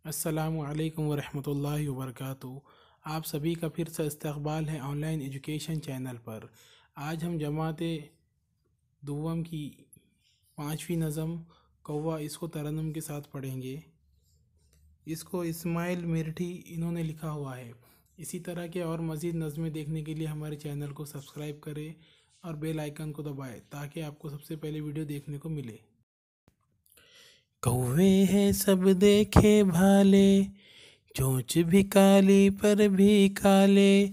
अस्सलामु अलैकुम वरहमतुल्लाहि वबरकातुहू। आप सभी का फिर से इस्तकबाल है ऑनलाइन एजुकेशन चैनल पर। आज हम जमात दुव्वम की 5वीं नज़म कौवा इसको तरन्नुम के साथ पढ़ेंगे। इसको इस्माइल मिर्ठी इन्होंने लिखा हुआ है। इसी तरह के और मज़ीद नज़में देखने के लिए हमारे चैनल को सब्सक्राइब करें और बेल आइकन को दबाएं ताकि आपको सबसे पहले वीडियो देखने को मिले। कौवे हैं सब देखे भाले, चोंच भी काली पर भी काले।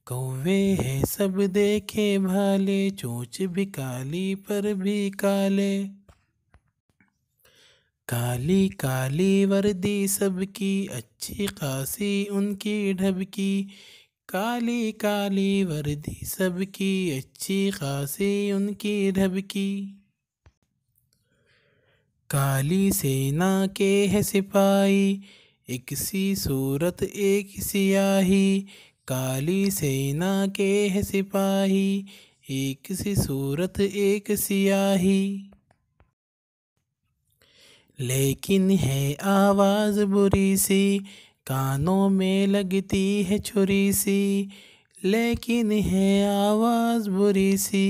कौवे हैं सब देखे भाले, चोंच भी काली पर भी काले। काली काली वर्दी सबकी, अच्छी खासी उनकी ढबकी। काली काली वर्दी सबकी, अच्छी खासी उनकी ढबकी। काली सेना के है सिपाही, एक सी सूरत एक सियाही। काली सेना के है सिपाही, एक सी सूरत एक सियाही। लेकिन है आवाज़ बुरी सी, कानों में लगती है छुरी सी। लेकिन है आवाज़ बुरी सी,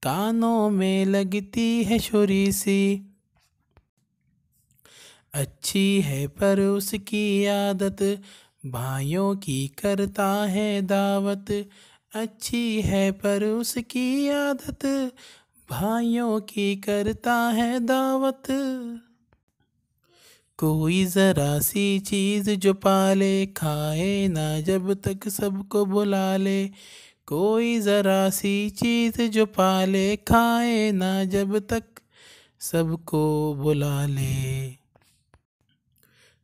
कानों में लगती है छुरी सी। अच्छी है पर उसकी आदत, भाइयों की करता है दावत। अच्छी है पर उसकी आदत, भाइयों की करता है दावत। कोई ज़रा सी चीज़ जो पाले, खाए ना जब तक सबको बुला ले। कोई ज़रा सी चीज़ जो पाले, खाए ना जब तक सबको बुला ले।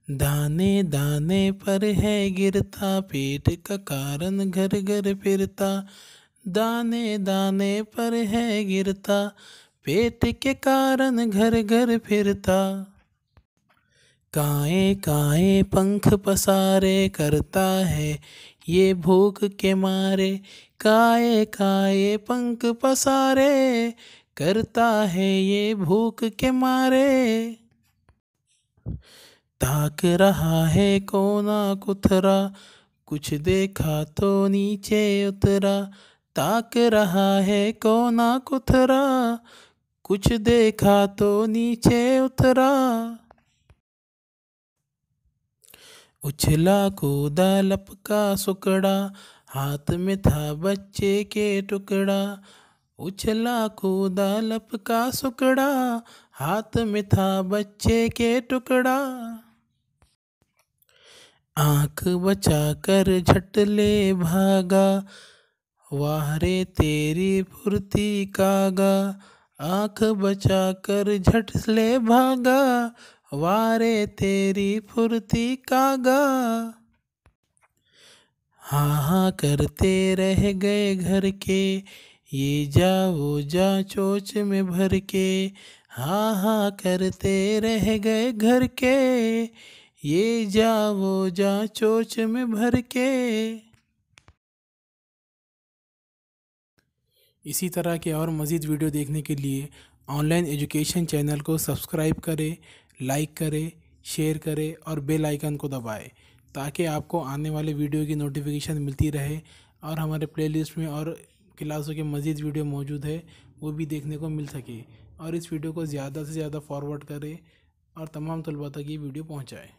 दाने दाने पर है गिरता, पेट का कारण घर घर फिरता। दाने दाने पर है गिरता, पेट के कारण घर घर फिरता। काए काए पंख पसारे, करता है ये भूख के मारे। काए काए पंख पसारे, करता है ये भूख के मारे। ताक रहा है कोना कुथरा, कुछ देखा तो नीचे उतरा। ताक रहा है कोना कुथरा, कुछ देखा तो नीचे उतरा। उछला कूदा लपका सुकड़ा, हाथ में था बच्चे के टुकड़ा। उछला कूदा लपका सुकड़ा, हाथ में था बच्चे के टुकड़ा। आँख बचा कर झट ले भागा, वाह रे तेरी फुर्ती कागा। आँख बचा कर झट ले भागा, वाह रे तेरी फुर्ती कागा। हाँ हाँ करते रह गए घर के, ये जा वो जा चोच में भर के। हाँ हाँ करते रह गए घर के, ये जा वो जा चोच में भर के। इसी तरह के और मज़ीद वीडियो देखने के लिए ऑनलाइन एजुकेशन चैनल को सब्सक्राइब करें, लाइक करें, शेयर करें और बेल आइकन को दबाएं ताकि आपको आने वाले वीडियो की नोटिफिकेशन मिलती रहे। और हमारे प्लेलिस्ट में और क्लासों के मज़ीद वीडियो मौजूद है, वो भी देखने को मिल सके। और इस वीडियो को ज़्यादा से ज़्यादा फॉरवर्ड करें और तमाम तलबा तक ये वीडियो पहुँचाएँ।